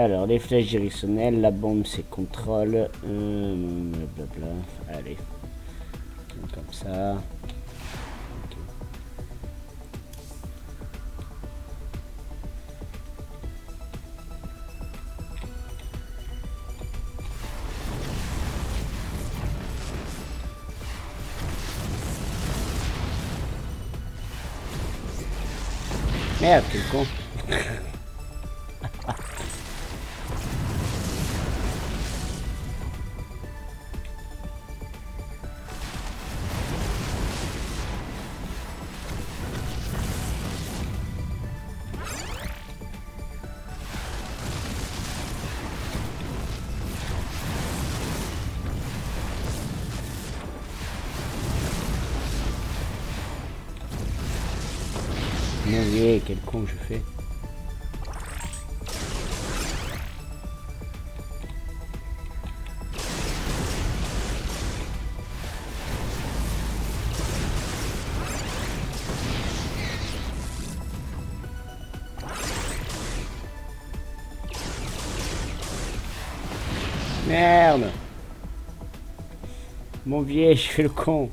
Alors, les flèches directionnelles, la bombe c'est contrôle, blablabla. Allez, comme ça. Ok. Merde, quel con. Mon Dieu, quel con je fais. Merde. Mon vieil, je fais le con.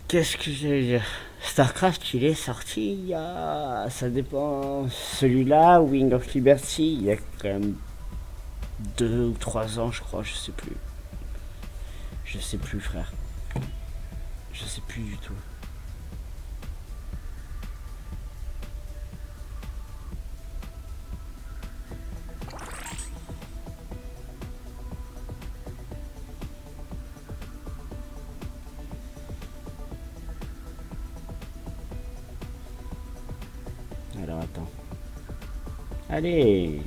Qu'est-ce que j'allais dire? Starcraft, il est sorti il y a... Ça dépend... Celui-là, Wing of Liberty, il y a quand même 2 ou 3 ans, je crois, je sais plus. Je sais plus, frère. Je sais plus du tout. Alors, attends. Allez.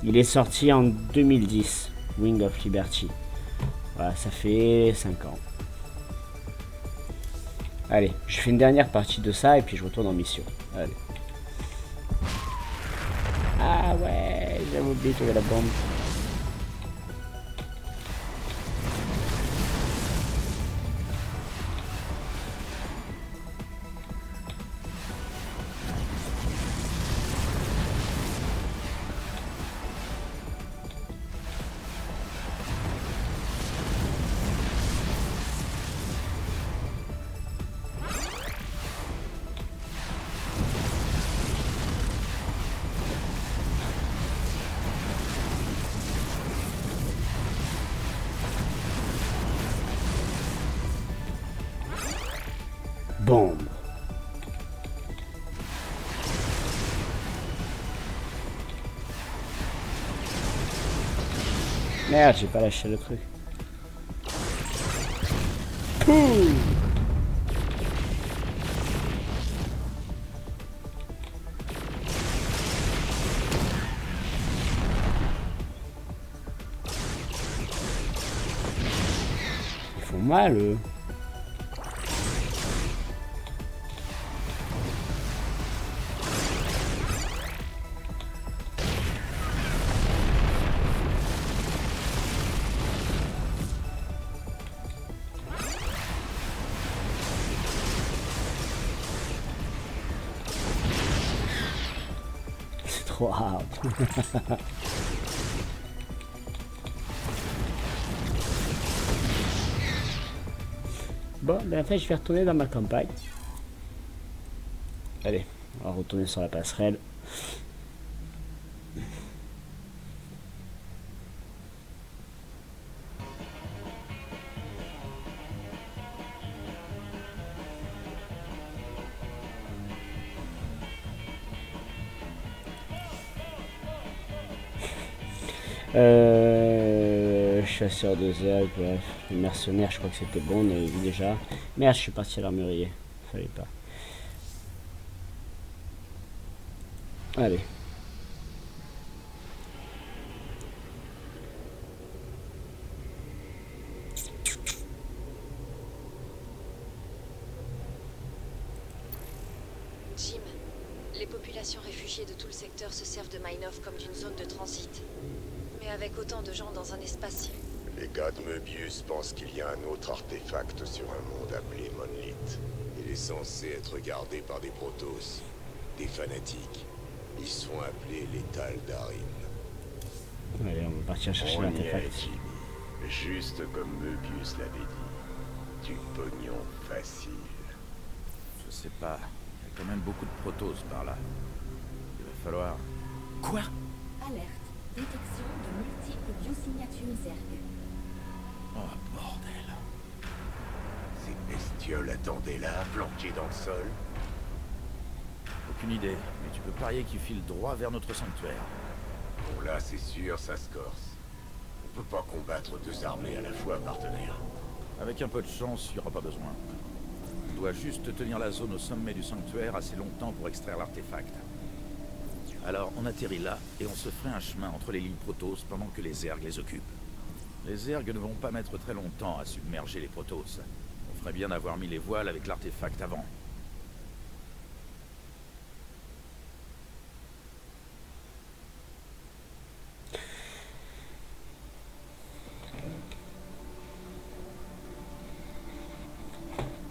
Il est sorti en 2010, Wing of Liberty. Voilà, ça fait 5 ans. Allez, je fais une dernière partie de ça et puis je retourne en mission. Allez. Ah ouais, j'avais oublié qu'il y avait la bombe. Bombe. Merde, j'ai pas lâché le truc. Pouh. Ils font mal, eux. C'est trop hard. Bon, ben en fait, je vais retourner dans ma campagne. Allez, on va retourner sur la passerelle. Chasseur de zèbres, bref. Les mercenaires, je crois que c'était bon, on avait vu déjà. Merde, je suis parti à l'armurier. Fallait pas. Allez. Jim, les populations réfugiées de tout le secteur se servent de Mine Off comme d'une zone de transit. Mais avec autant de gens dans un espace... Les gars de Möbius pensent qu'il y a un autre artefact sur un monde appelé Monolith. Il est censé être gardé par des Protoss, des fanatiques. Ils se font appeler les Tal'Darim. Allez, on va partir chercher On y est, l'artefact. Jimmy. Juste comme Möbius l'avait dit. Du pognon facile. Je sais pas. Il y a quand même beaucoup de protos par là. Il va falloir... Quoi? Alerte. Détection de multiples biosignatures Zerg. Oh, bordel. Ces bestioles attendaient là, planquées dans le sol. Aucune idée, mais tu peux parier qu'ils filent droit vers notre sanctuaire. Bon là, c'est sûr, ça se corse. On peut pas combattre deux armées à la fois, partenaire. Avec un peu de chance, il n'y aura pas besoin. On doit juste tenir la zone au sommet du sanctuaire assez longtemps pour extraire l'artefact. Alors, on atterrit là, et on se ferait un chemin entre les lignes Protoss pendant que les Zerg les occupent. Les Zerg ne vont pas mettre très longtemps à submerger les Protoss. On ferait bien d'avoir mis les voiles avec l'artefact avant.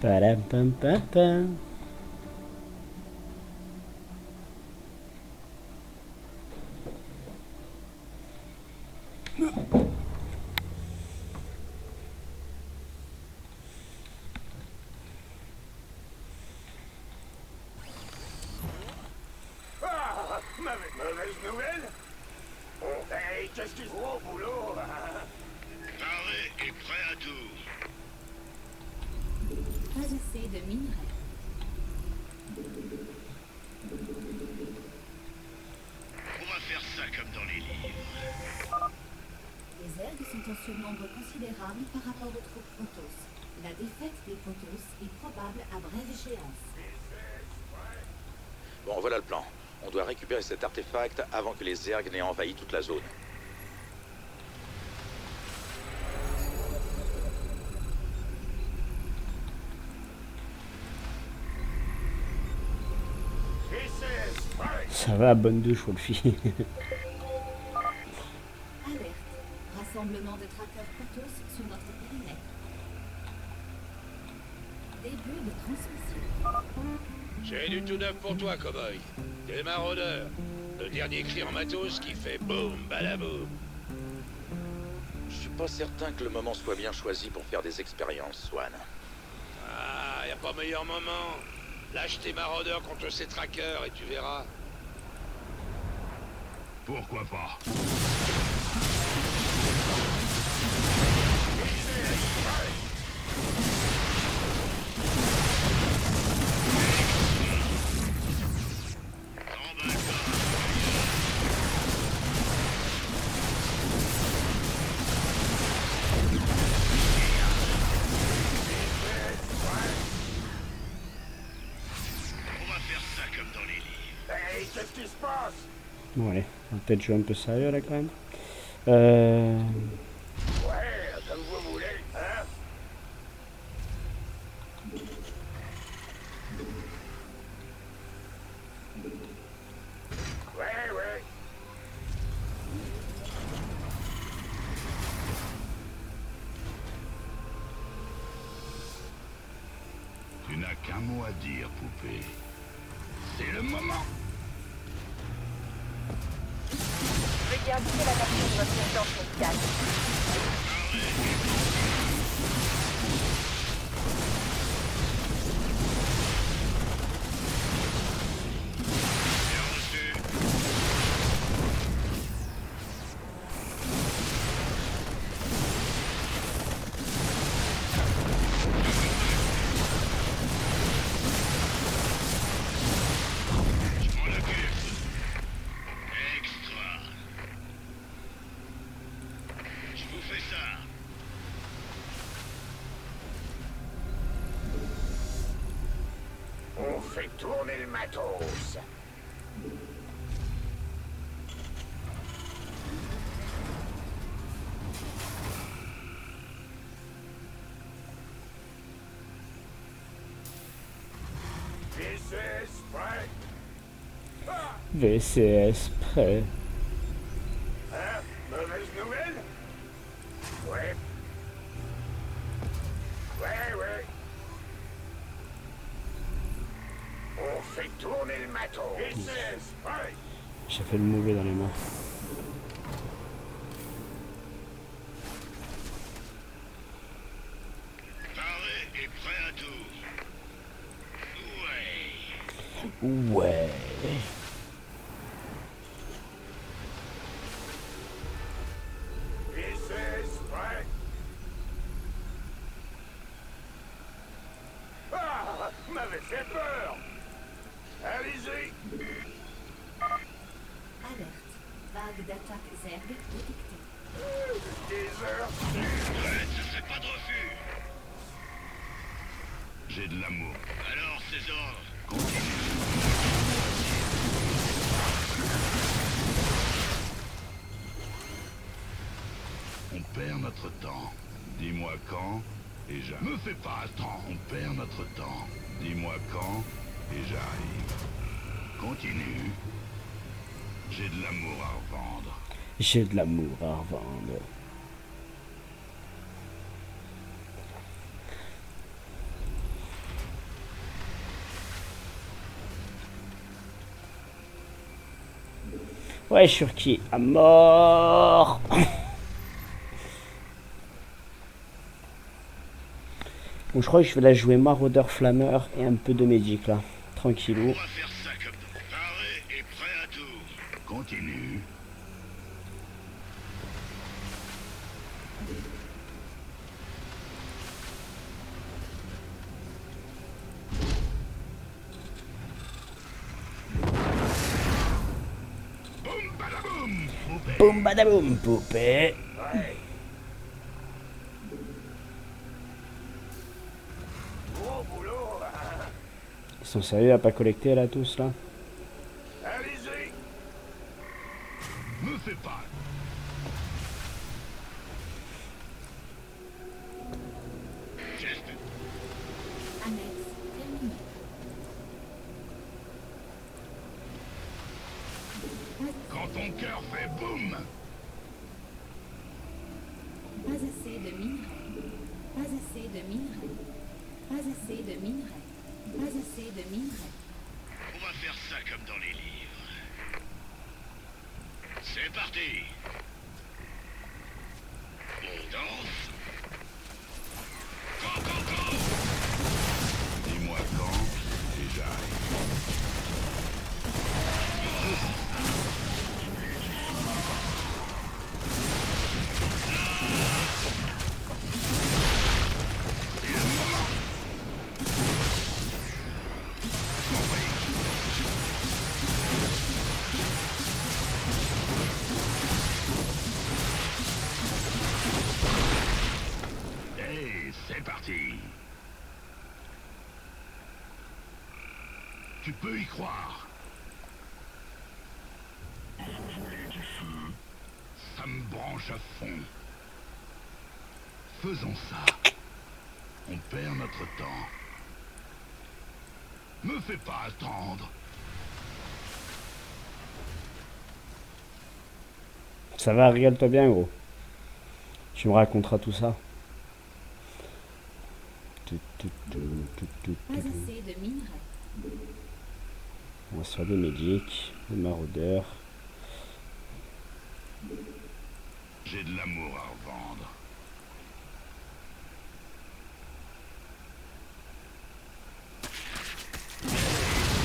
Padam pam pam pam. Ah, mauvaise nouvelle. Hey, qu'est-ce qu'ils font au boulot? Paré est prêt à tout. Pas assez de minerais. On va faire ça comme dans les livres. Les Zerg sont en surnombre considérable par rapport aux troupes Protoss. La défaite des Protoss est probable à brève échéance. Bon, voilà le plan. On doit récupérer cet artefact avant que les Zerg n'aient envahi toute la zone. Ça va, bonne douche, Wolfie. Alerte. Rassemblement de trackers Protoss sur notre périmètre. Début de transmission. J'ai du tout neuf pour toi, cowboy. Des maraudeurs. Le dernier cri en matos qui fait boum, balaboum. Je suis pas certain que le moment soit bien choisi pour faire des expériences, Swan. Ah, y a pas meilleur moment. Lâche tes maraudeurs contre ces trackers et tu verras. Pourquoi pas? Hey, qu'est-ce qui se passe? Bon, allez, on va peut-être jouer un peu sérieux là quand même. Ouais, comme vous voulez, hein? Ouais. Tu n'as qu'un mot à dire, poupée. C'est le moment. Veuillez indiquer la nature de votre urgence médicale. Bien reçu. Je m'en occupe. Extra. Je vous fais ça. On fait tourner le matos. VCS prêt? VCS prêt. Hein? Mauvaise fait tourner le matos. J'ai fait le mauvais dans les mains. Paré et prêt à tout. Ouais. Ouais. Prêt. Ah, m'avait fait peur. Allez-y. Alerte. Vague d'attaque Zerg détectée. Des heures. Ce serait pas de refus. J'ai de l'amour. Alors, ces ordres. On perd notre temps. Dis-moi quand et j'arrive. Me fais pas attendre. On perd notre temps. Dis-moi quand et j'arrive. Continue. J'ai de l'amour à revendre. J'ai de l'amour à revendre. Ouais, sur qui? À mort. Bon, je crois que je vais la jouer maraudeur flammeur et un peu de magic là. Tranquillou. On va faire ça comme paré et prêt à tout. Continue. Boum badaboum. Poupée. Boum badaboum, poupée. Ouais. Gros boulot. Ils sont sérieux à pas collecter là tous là? Allez-y. Me fais pas. Geste. Annexe terminée. Quand ton cœur fait boum. Pas assez de minerais. Pas assez de minerais. Pas assez de minerais. Pas assez de minerais. On va faire ça comme dans les livres. C'est parti. On danse. Go. Dis-moi quand et j'arrive. Hey, c'est parti. Tu peux y croire. Ça me branche à fond. Faisons ça. On perd notre temps. Me fais pas attendre. Ça va, régale-toi bien gros. Tu me raconteras tout ça. Pas assez de minerais. On va se faire des magic, des maraudeurs. J'ai de l'amour à revendre.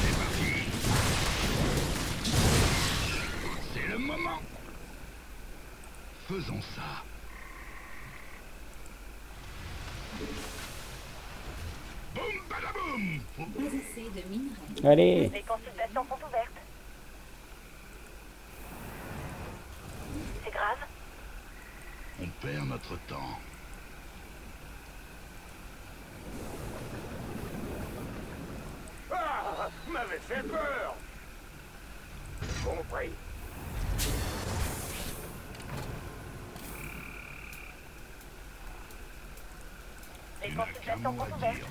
C'est parti. C'est le moment. Faisons ça. Boum badaboum. Pas assez de minerais. Allez. Les consultations sont ouvertes. C'est grave. On perd notre temps. Ah, m'avait fait peur. Compris. Les Tu n'as qu'un consultations mot sont à ouvertes. dire.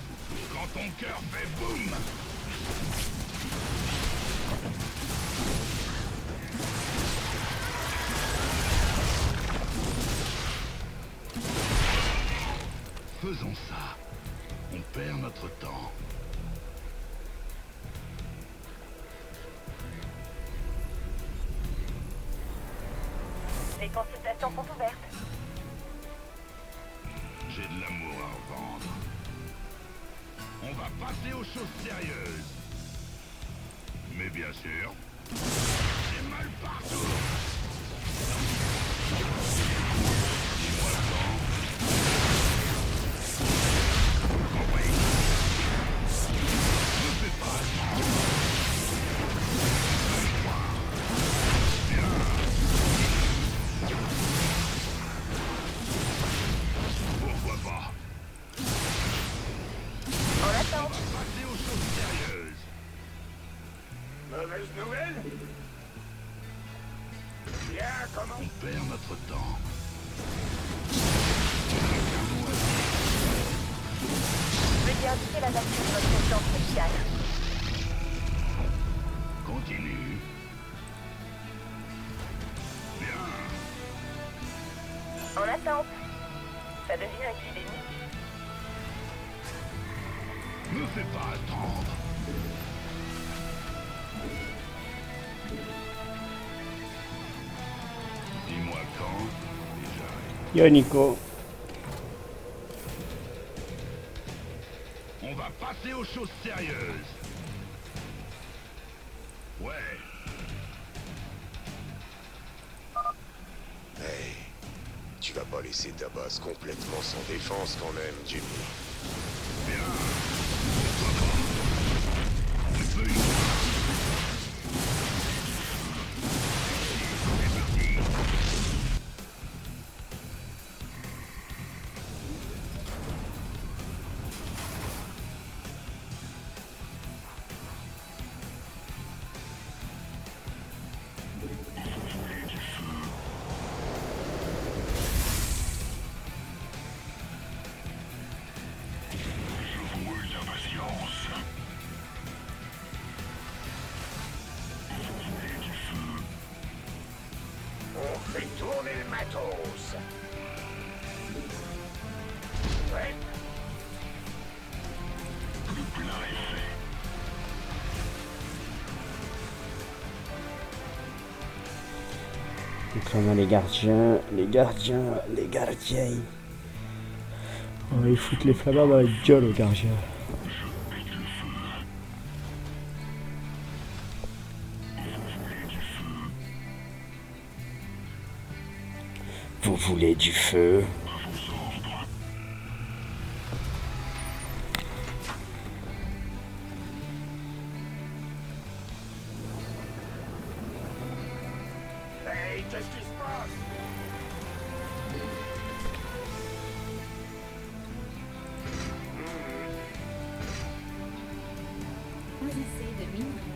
Quand ton cœur fait boum. Faisons ça. On perd notre temps. Les consultations sont ouvertes. J'ai de l'amour à revendre. On va passer aux choses sérieuses. Mais bien sûr, j'ai mal partout. Dis-moi quand. Compris. Ne fais pas attendre. Bien. Pourquoi pas? On attend. Passer aux choses sérieuses. Mauvaise nouvelle? Bien, comment? On perd notre temps. Veuillez indiquer la nature de votre urgence médicale. Continue. Bien. En attente. Ça devient épidémique. Me fais pas attendre. Dis-moi quand, déjà. Yo Nico. On va passer aux choses sérieuses. Ouais. Hey, tu vas pas laisser ta base complètement sans défense quand même, Jimmy. Bien. Pourquoi pas? Tu peux y croire. C'est parti. Je brûle d'impatience. On fait tourner le matos. Ouais. Le plein est fait. Donc là on a les gardiens, les gardiens. On va y foutre les flammes dans la gueule aux gardiens. Vous voulez du feu? Hey, qu'est-ce qui se passe? Odyssée de minerais.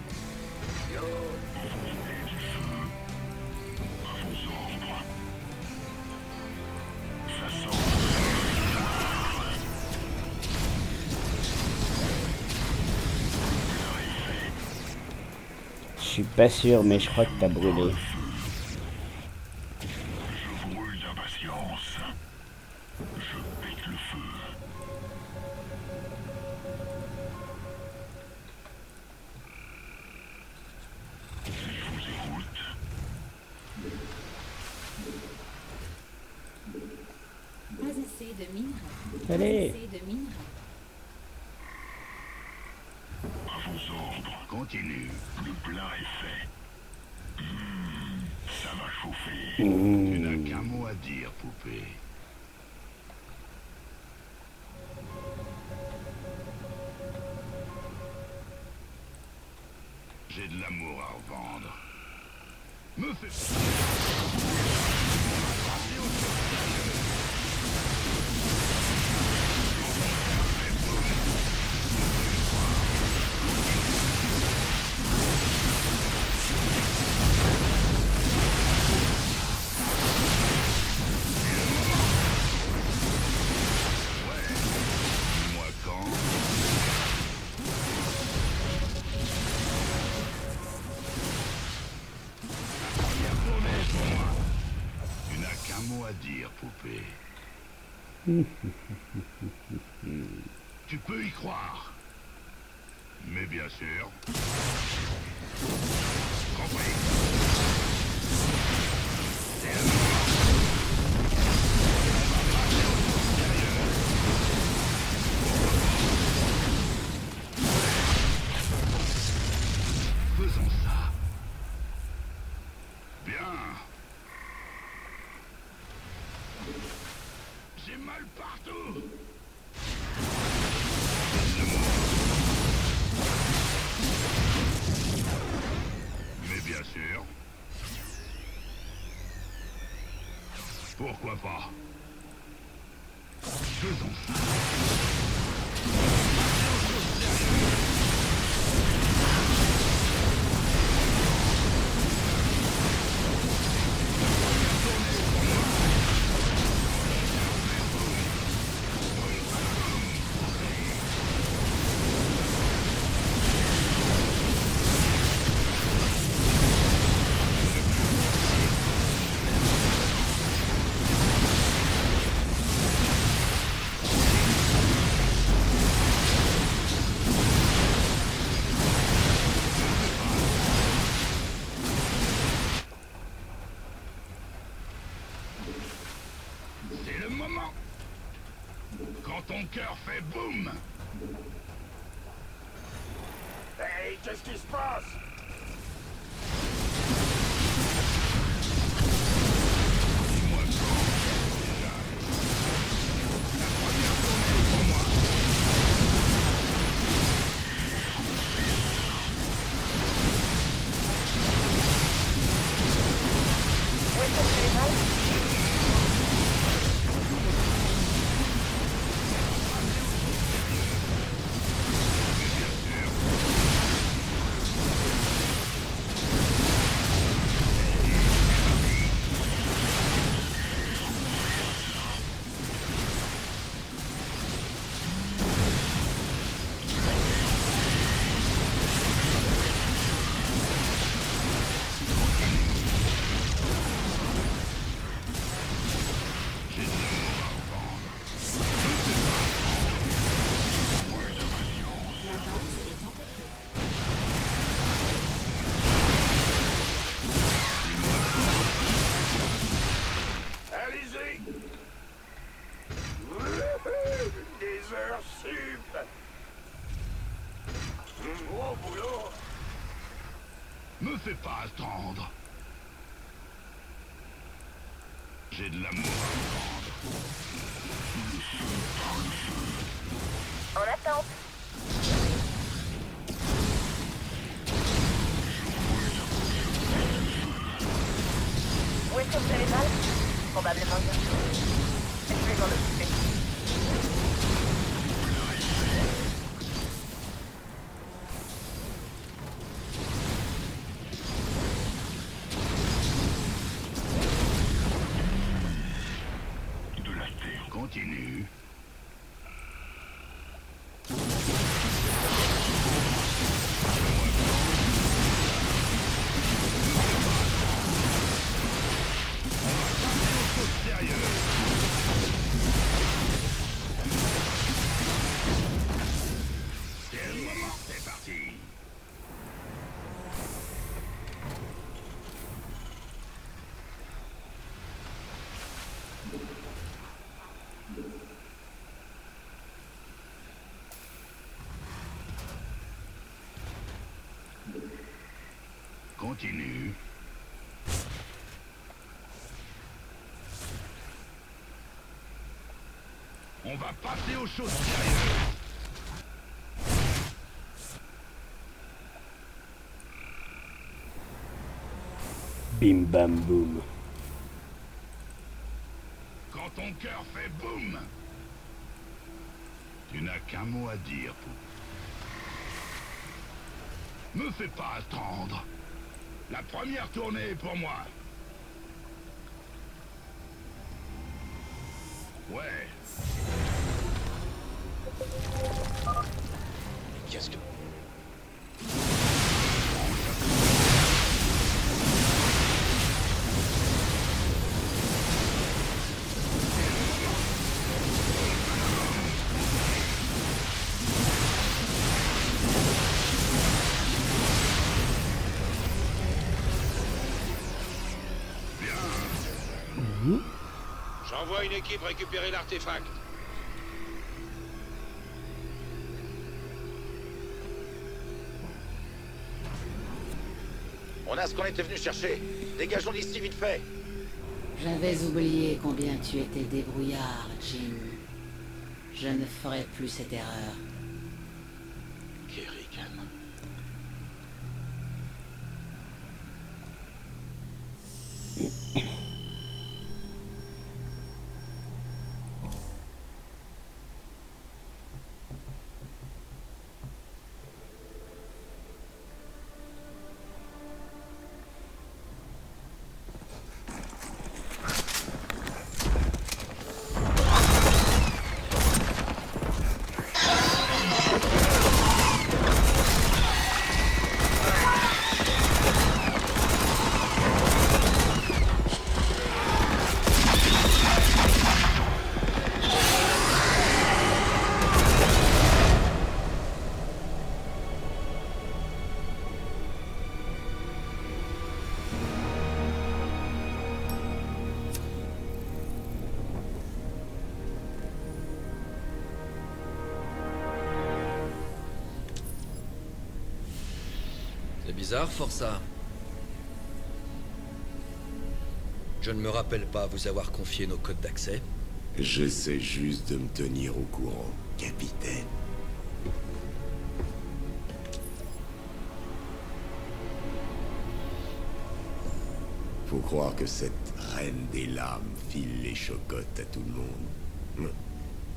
Je suis pas sûr, mais je crois que t'as brûlé. Je brûle d'impatience. Je pète le feu. Je vous écoute. Pas assez de minerais. Allez. Pas assez de minerais. À vos ordres. Continue. Le plat est fait. Ça va chauffer. Tu n'as qu'un mot à dire, poupée. J'ai de l'amour à revendre. Me fais... Dis-moi quand. Première journée pour moi. Tu n'as qu'un mot à dire, poupée. Tu peux y croire. Mais bien sûr. Compris. C'est la mort. Faisons ça. Bien. J'ai mal partout. Mais bien sûr. Pourquoi pas? Faisons ça. C'est le moment. Quand ton cœur fait boum. Hey, qu'est-ce qui se passe? Dis-moi quand. Déjà. La première tournée est pour moi. Où est-ce que tu es mal? Allez-y! Des heures sup! Gros boulot! Me fais pas attendre. J'ai de l'amour à prendre. En attente. Où est-ce que vous avez mal? Probablement bien. Je vais m'en occuper. De la terre. Continue. C'est le moment, c'est parti. Continue. On va passer aux choses sérieuses. Bim bam boum. Quand ton cœur fait boum, tu n'as qu'un mot à dire, Pou. Me fais pas attendre. La première tournée est pour moi. Ouais. Qu'est-ce que... J'envoie une équipe récupérer l'artefact. On a ce qu'on était venu chercher. Dégageons d'ici vite fait. J'avais oublié combien tu étais débrouillard, Jim. Je ne ferai plus cette erreur. Kerrigan. C'est bizarre, Força. Je ne me rappelle pas vous avoir confié nos codes d'accès. J'essaie juste de me tenir au courant, capitaine. Faut croire que cette reine des lames file les chocottes à tout le monde.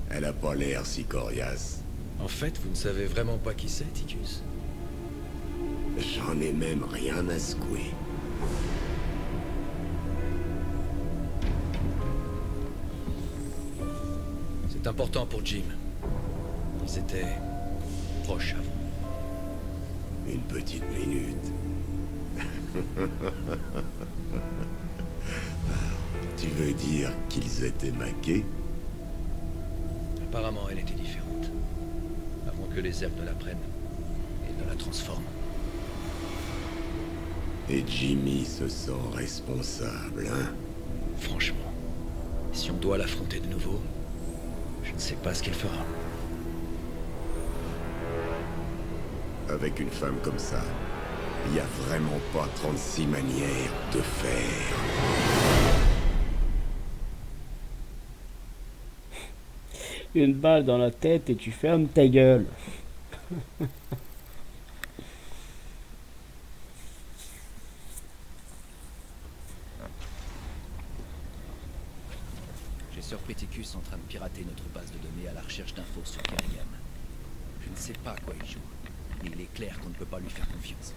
Elle a pas l'air si coriace. En fait, vous ne savez vraiment pas qui c'est, Ticus. J'en ai même rien à secouer. C'est important pour Jim. Ils étaient proches avant. Une petite minute. Tu veux dire qu'ils étaient maqués? Apparemment, elle était différente. Avant que les elfes ne la prennent et ne la transforment. Et Jimmy se sent responsable, hein? Franchement, si on doit l'affronter de nouveau, je ne sais pas ce qu'il fera. Avec une femme comme ça, il n'y a vraiment pas 36 manières de faire. Une balle dans la tête et tu fermes ta gueule. J'ai surpris Ticus en train de pirater notre base de données à la recherche d'infos sur Kerrigan. Je ne sais pas à quoi il joue, mais il est clair qu'on ne peut pas lui faire confiance.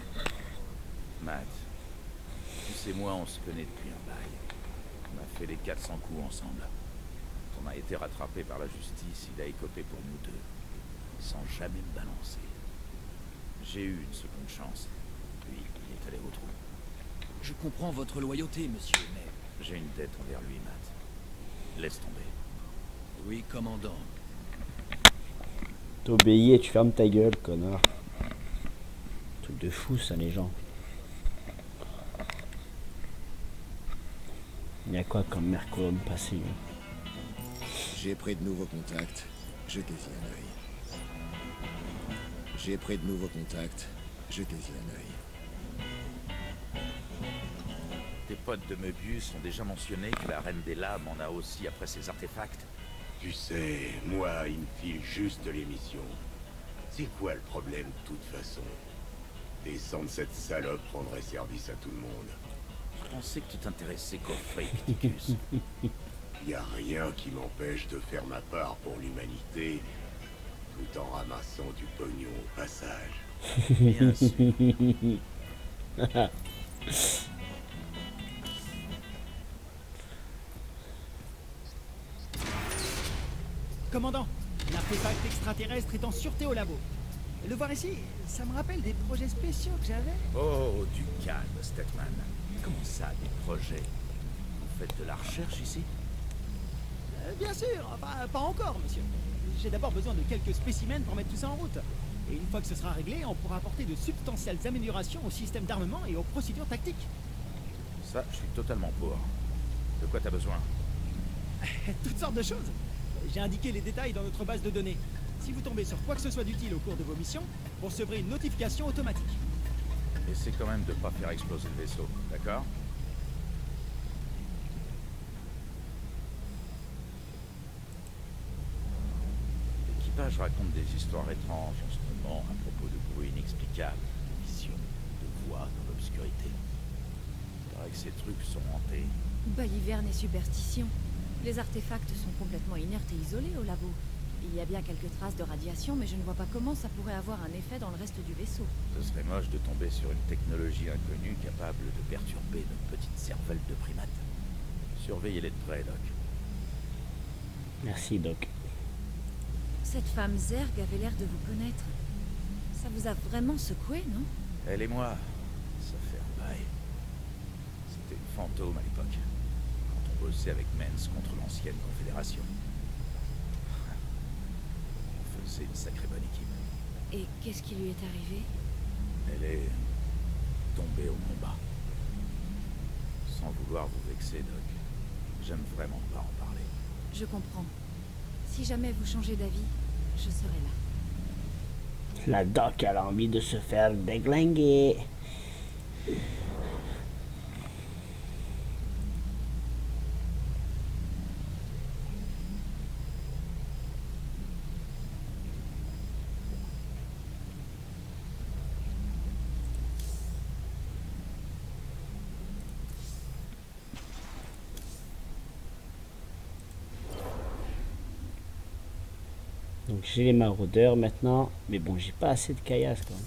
Matt, tu sais, moi, on se connaît depuis un bail. On a fait les 400 coups ensemble. Quand on a été rattrapé par la justice, il a écopé pour nous deux, sans jamais me balancer. J'ai eu une seconde chance, puis il est allé au trou. Je comprends votre loyauté, monsieur, mais... J'ai une dette envers lui, Matt. Laisse tomber. Oui, commandant. T'obéis et tu fermes ta gueule, connard. Truc de fou, ça, les gens. Il y a quoi comme Mercure passé? J'ai pris de nouveaux contacts. Jetez-y un œil. J'ai pris de nouveaux contacts. Jetez-y un œil. Tes potes de Möbius ont déjà mentionné que la Reine des Lames en a aussi après ses artefacts. Tu sais, moi, il me file juste les missions. C'est quoi le problème de toute façon? Descendre cette salope rendrait service à tout le monde. Je pensais que tu t'intéressais qu'au fake, Ticus. Y a rien qui m'empêche de faire ma part pour l'humanité, tout en ramassant du pognon au passage. Bien sûr. Commandant, l'artefact extraterrestre est en sûreté au labo. Le voir ici, ça me rappelle des projets spéciaux que j'avais. Oh, du calme, Statman. Comment ça, des projets? Vous faites de la recherche ici? Bien sûr, enfin, pas encore, monsieur. J'ai d'abord besoin de quelques spécimens pour mettre tout ça en route. Et une fois que ce sera réglé, on pourra apporter de substantielles améliorations au système d'armement et aux procédures tactiques. Ça, je suis totalement pour. De quoi t'as besoin? Toutes sortes de choses. J'ai indiqué les détails dans notre base de données. Si vous tombez sur quoi que ce soit d'utile au cours de vos missions, vous recevrez une notification automatique. Et Essaie quand même de pas faire exploser le vaisseau, d'accord? L'équipage raconte des histoires étranges en ce moment à propos de bruits inexplicables, de visions, de voix dans l'obscurité. Il paraît que ces trucs sont hantés. Baliverne et superstition. Les artefacts sont complètement inertes et isolés au labo. Il y a bien quelques traces de radiation, mais je ne vois pas comment ça pourrait avoir un effet dans le reste du vaisseau. Ce serait moche de tomber sur une technologie inconnue capable de perturber notre petite cervelle de primate. Surveillez-les de près, Doc. Merci, Doc. Cette femme Zerg avait l'air de vous connaître. Ça vous a vraiment secoué, non? Elle et moi, ça fait un bail. C'était une fantôme à l'époque, quand on bossait avec Mens contre l'ancienne Confédération. On faisait une sacrée bonne équipe. Et qu'est-ce qui lui est arrivé? Elle est tombée au combat. Sans vouloir vous vexer, Doc, j'aime vraiment pas en parler. Je comprends. Si jamais vous changez d'avis, je serai là. La Doc, elle a envie de se faire déglinguer. Donc j'ai les maraudeurs maintenant, mais bon, j'ai pas assez de caillasse quand même.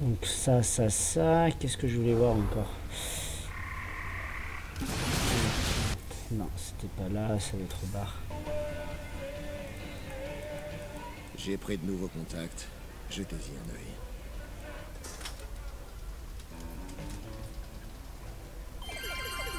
Donc ça. Qu'est-ce que je voulais voir encore? Non, c'était pas là, ça va être au bar. J'ai pris de nouveaux contacts. Jetez-y un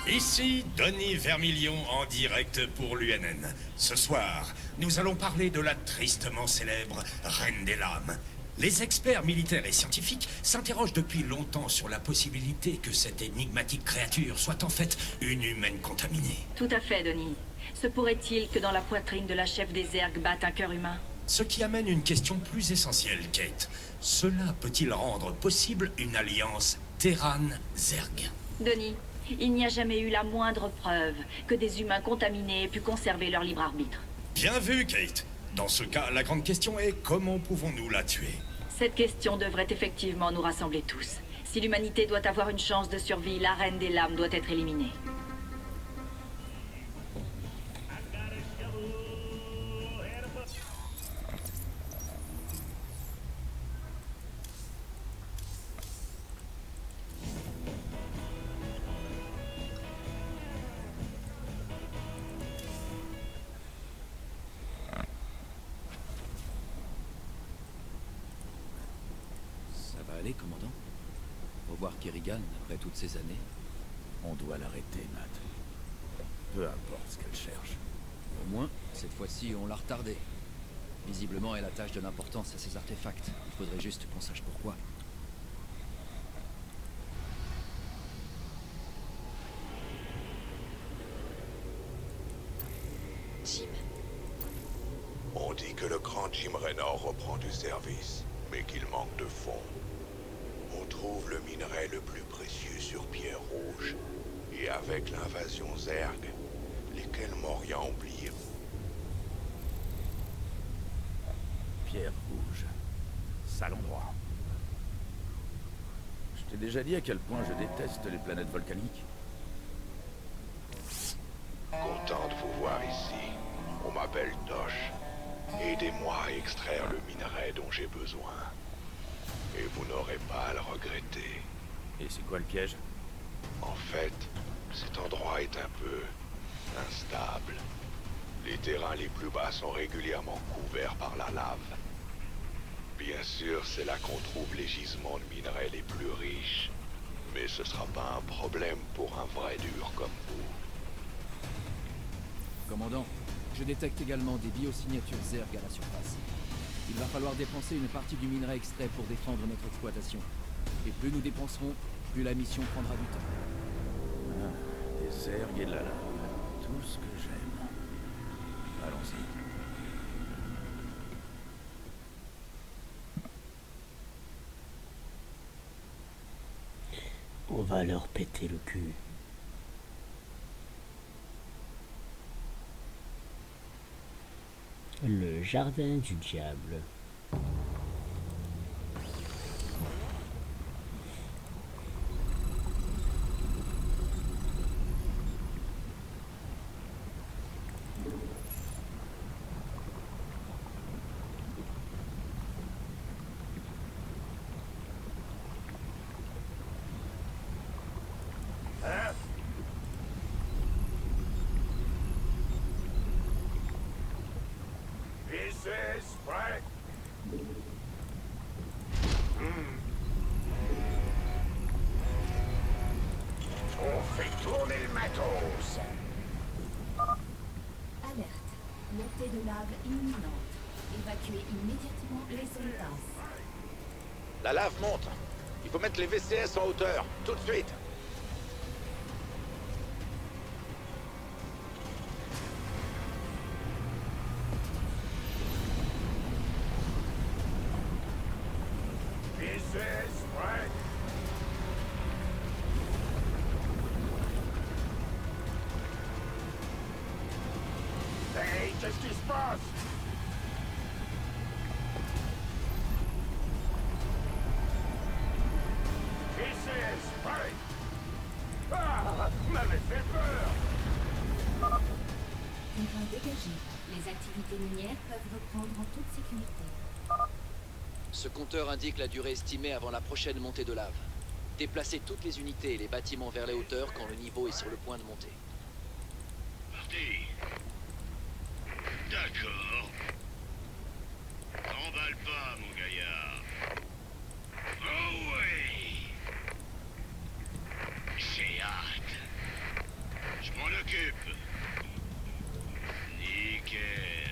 œil. Ici, Denis Vermilion en direct pour l'UNN. Ce soir, nous allons parler de la tristement célèbre Reine des Lames. Les experts militaires et scientifiques s'interrogent depuis longtemps sur la possibilité que cette énigmatique créature soit en fait une humaine contaminée. Tout à fait, Denis. Se pourrait-il que dans la poitrine de la chef des Zerg batte un cœur humain? Ce qui amène une question plus essentielle, Kate. Cela peut-il rendre possible une alliance Terran-Zerg? Denis, il n'y a jamais eu la moindre preuve que des humains contaminés aient pu conserver leur libre arbitre. Bien vu, Kate. Dans ce cas, la grande question est comment pouvons-nous la tuer? Cette question devrait effectivement nous rassembler tous. Si l'humanité doit avoir une chance de survie, la Reine des Lames doit être éliminée. parler, commandant? Revoir Kerrigan après toutes ces années? On doit l'arrêter, Matt. Peu importe ce qu'elle cherche. Au moins, cette fois-ci, on l'a retardée. Visiblement, elle attache de l'importance à ces artefacts. Il faudrait juste qu'on sache pourquoi. Jim. On dit que le grand Jim Raynor reprend du service, mais qu'il manque de fonds. On trouve le minerai le plus précieux sur Pierre Rouge. Et avec l'invasion Zerg, lesquels Morian oubliez-vous? Pierre Rouge. Sale endroit. Je t'ai déjà dit à quel point je déteste les planètes volcaniques. Content de vous voir ici. On m'appelle Tosh. Aidez-moi à extraire le minerai dont j'ai besoin. Et vous n'aurez pas à le regretter. Et c'est quoi le piège? En fait, cet endroit est un peu instable. Les terrains les plus bas sont régulièrement couverts par la lave. Bien sûr, c'est là qu'on trouve les gisements de minerais les plus riches. Mais ce sera pas un problème pour un vrai dur comme vous. Commandant, je détecte également des biosignatures Zerg à la surface. Il va falloir dépenser une partie du minerai extrait pour défendre notre exploitation. Et plus nous dépenserons, plus la mission prendra du temps. Ah, des Zerg et de la lave. Tout ce que j'aime. Allons-y. On va leur péter le cul. Le jardin du diable. On fait tourner le matos. Alerte. Montée de lave imminente. Évacuez immédiatement les soldats. La lave monte. Il faut mettre les VCS en hauteur, tout de suite. VCS prêt. Hey, qu'est-ce qui se passe? VCS prêt. Ah, vous m'avez fait peur. Terrain dégagé. Les activités minières peuvent reprendre en toute sécurité. Ce compteur indique la durée estimée avant la prochaine montée de lave. Déplacez toutes les unités et les bâtiments vers les hauteurs quand le niveau est sur le point de monter. Parti. D'accord. T'emballe pas, mon gaillard. Oh oui. J'ai hâte. Je m'en occupe. Nickel.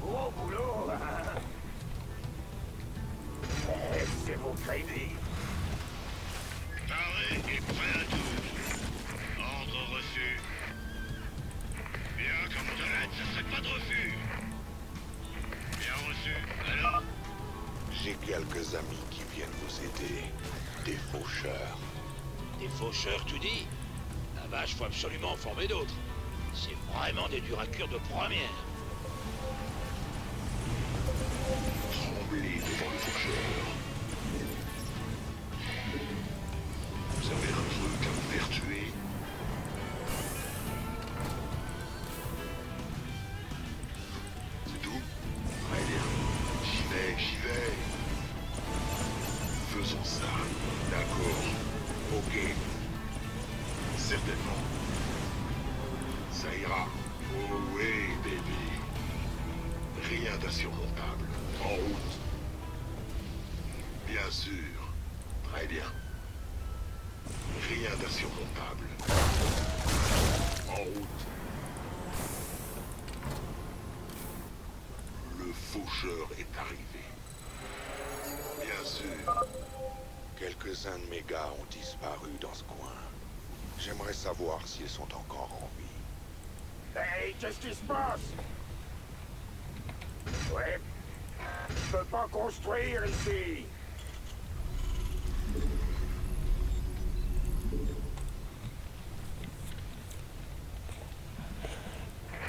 Gros boulot, hein? Laissez-vous crédits. Paré et prêt à tout. Ordre reçu. Bien comme Toilette, ça serait pas de refus. Bien reçu. Alors? J'ai quelques amis qui viennent vous aider. Des faucheurs. Des faucheurs, tu dis? La vache, faut absolument en former d'autres. C'est vraiment des durs à cuire de première. Tremblez devant le faucheur. Vous avez un truc à vous faire tuer? C'est tout? Très bien. J'y vais. Faisons ça. D'accord. Ok. Certainement. Ça ira. Oh oui, baby. Rien d'insurmontable. En route. Bien sûr. Très bien. Rien d'insurmontable. En route. Le faucheur est arrivé. Bien sûr. Quelques-uns de mes gars ont disparu dans ce coin. J'aimerais savoir s'ils sont encore en vie. Hey, qu'est-ce qui se passe? Ouais. Je peux pas construire ici.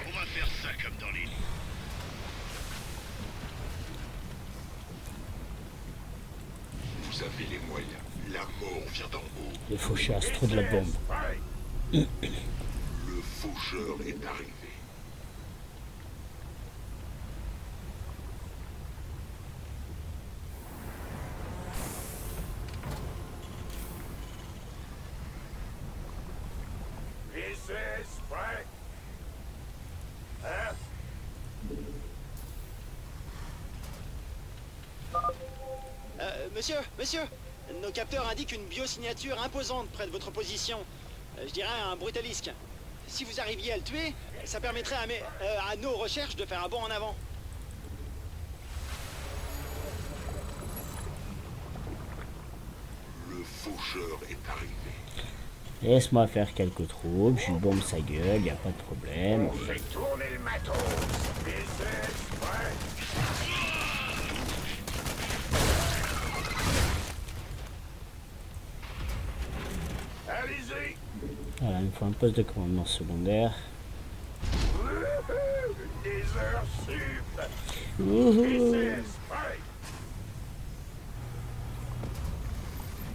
On va faire ça comme dans les... Vous avez les moyens. La mort vient d'en haut. Les faucheurs, c'est trop de la bombe. Le faucheur est arrivé. This is right. Hein? Monsieur, nos capteurs indiquent une biosignature imposante près de votre position. Je dirais un brutalisque. Si vous arriviez à le tuer, ça permettrait à nos recherches de faire un bond en avant. Le faucheur est arrivé. Laisse-moi faire quelques troupes, je lui bombe sa gueule, y a pas de problème. On fait tourner le matos. This is right. Allez-y. Voilà, il me faut un poste de commandement secondaire. Des heures sup. Wouhou. This is right.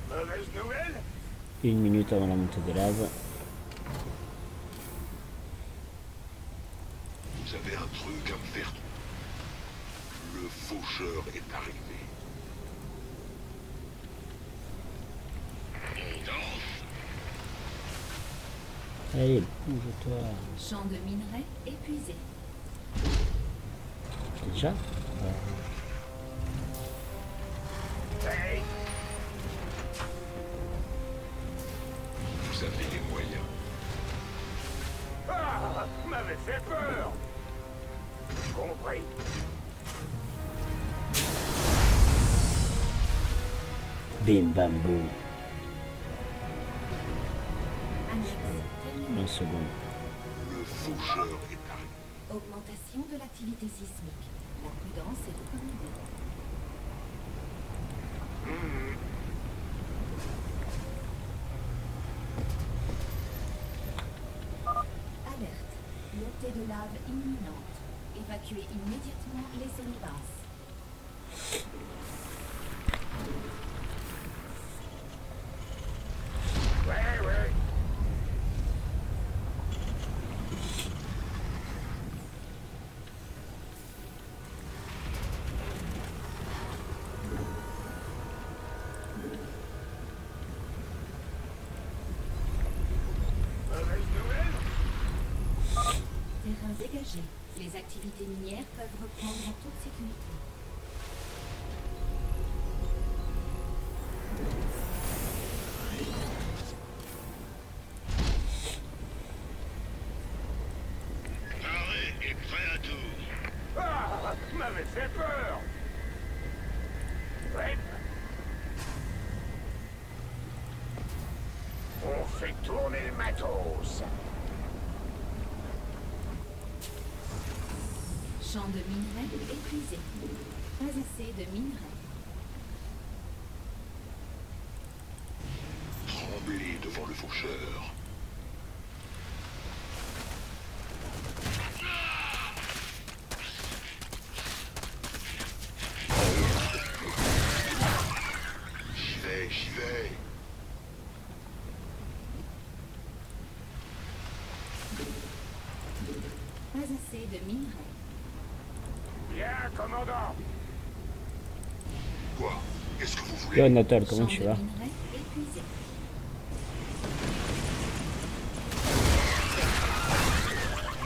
Mauvaise nouvelle? 1 minute avant la montée des laves. Vous avez un truc à me faire. Le faucheur est arrivé. On danse. Allez, bouge-toi. Champ de minerai épuisé. Déjà Hey. Vous avez les moyens. Ah, m'avait fait peur. Compris. Bim bam boum. Annexe. 1 seconde. Le faucheur est arrivé. Augmentation de l'activité sismique. La prudence est recommandée. Alerte. Montée de lave imminente. Évacuez immédiatement les zones basses. Ouais. Mauvaise nouvelle? Terrain dégagé. Les activités minières peuvent reprendre en toute sécurité. Arrêt est prêt à tout. Ah, m'avait fait peur. Ouais. On fait tourner le matos. Champ de minerai épuisé. Pas assez de minerai. Tremblez devant le faucheur. J'y vais. Pas assez de minerai. Bien, commandant. Quoi? Qu'est-ce que vous voulez? Yo Natal, comment tu vas? Minerai épuisé.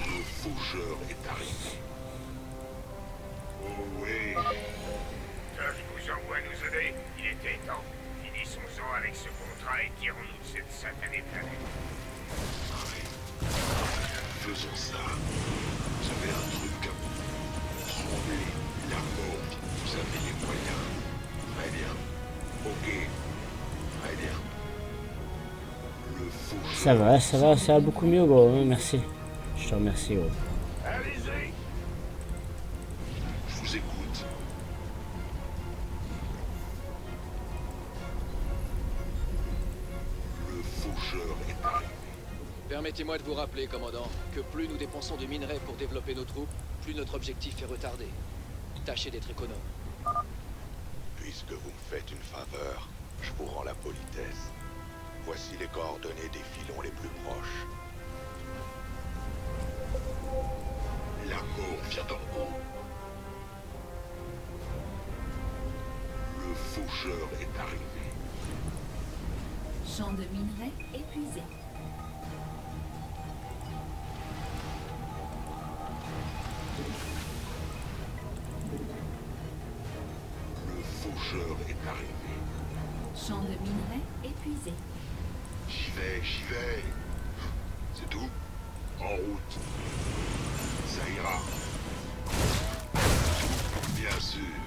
Le faucheur est arrivé. retirons-nous de cette satanée planète. Faisons ça. Vous avez un truc à vous. Tremblez. La mort. Vous avez les moyens. Très bien. Ok. Très bien. Le faux. Ça va beaucoup mieux, gros. Merci. Je te remercie, gros. Allez-y. Je vous écoute. Le faucheur est arrivé. Permettez-moi de vous rappeler, commandant, que plus nous dépensons de minerais pour développer nos troupes, plus notre objectif est retardé. Tâchez d'être économe. Puisque vous me faites une faveur, je vous rends la politesse. Voici les coordonnées des filons les plus proches. La mort vient d'en haut. Le faucheur est arrivé. Champ de minerais épuisé. Le faucheur est arrivé. Champ de minerais épuisé. J'y vais. C'est tout. En route. Ça ira. Bien sûr.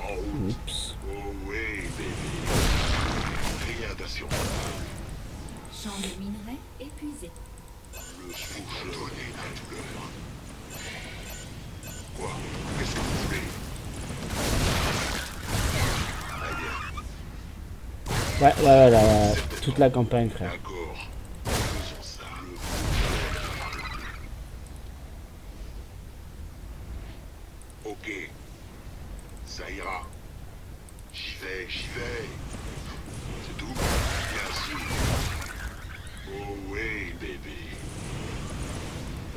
En route. Oups. Oh oui, baby. Rien d'assurable. Champ de minerais épuisé. Le faucheur donner la douleur. Quoi? Qu'est-ce que vous voulez? Très bien. Ouais, toute la campagne, frère. D'accord. Faisons ça. Le faucheur. Ok. Ça ira. J'y vais. C'est tout? Bien sûr. Oh oui, bébé.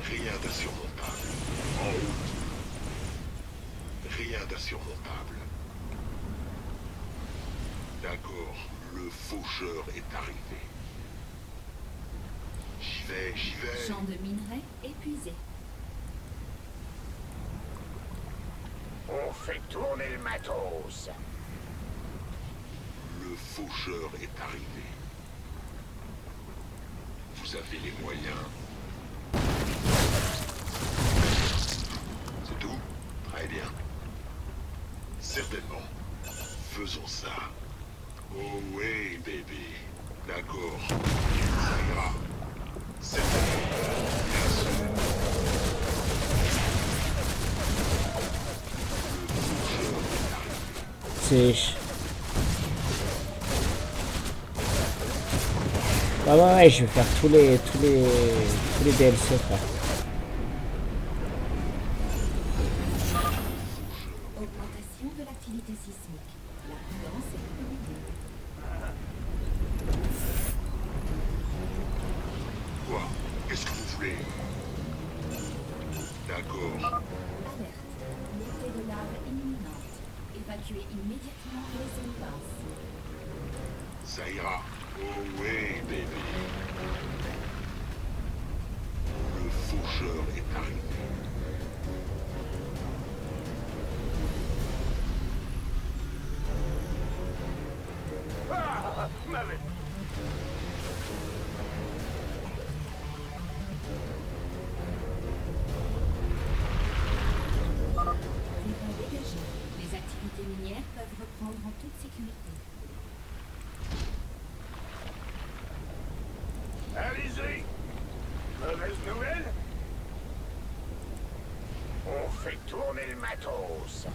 Rien d'insurmontable. En route. Rien d'insurmontable. D'accord, le faucheur est arrivé. J'y vais. Champ de minerais épuisé. On fait tourner le matos. Le faucheur est arrivé. Vous avez les moyens. C'est tout? Très bien. Certainement. Faisons ça. Oh oui, bébé. D'accord. Ça ira. Certainement. Bien sûr. C'est... Ouais, je vais faire tous les DLC, frère. Augmentation de l'activité sismique. La prudence est recommandée. Quoi? Qu'est-ce que vous voulez? D'accord. Alerte. Montée de lave imminente. Évacuez immédiatement les zones basses. Ça ira. Oh oui, bébé. Le faucheur est arrivé. Ah, mauvais. Terrain dégagé. Les activités minières peuvent reprendre en toute sécurité. Allez-y. Mauvaise nouvelle? On fait tourner le matos.